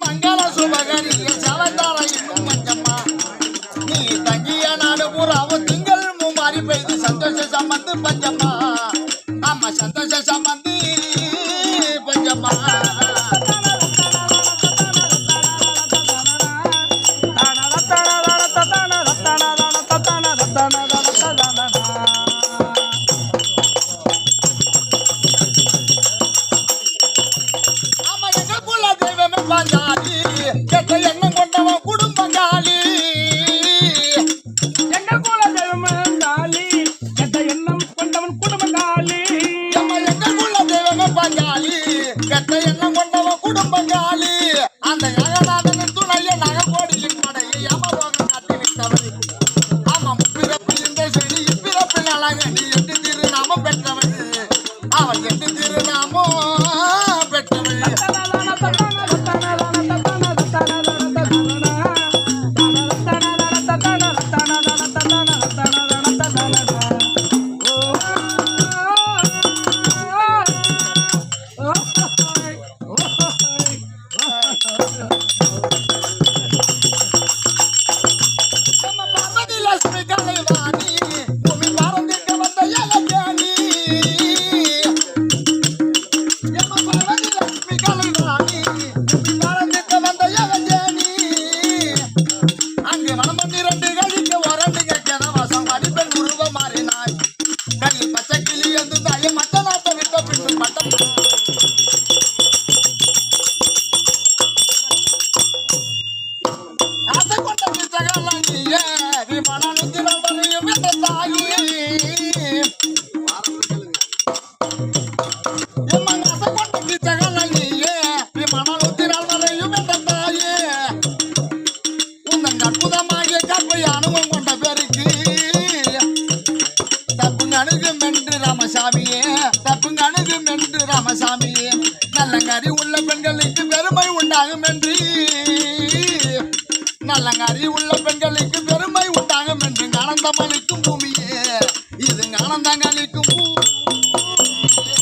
மங்கள சுபகரிய சவந்தாரையும் பஞ்சம்மா நீ தங்கிய நாடு பூராவும் திங்கள் மாறி பெய்து சந்தோஷ சம்பந்து பஞ்சம்மா ஆமா சந்தோஷ சம்பந்தி பஞ்சம்மா ராமசாமியே நல்லங்கறி உள்ள பெண்களுக்கு பெருமை உண்டாகும் என்று நல்லங்கறி உள்ள பெண்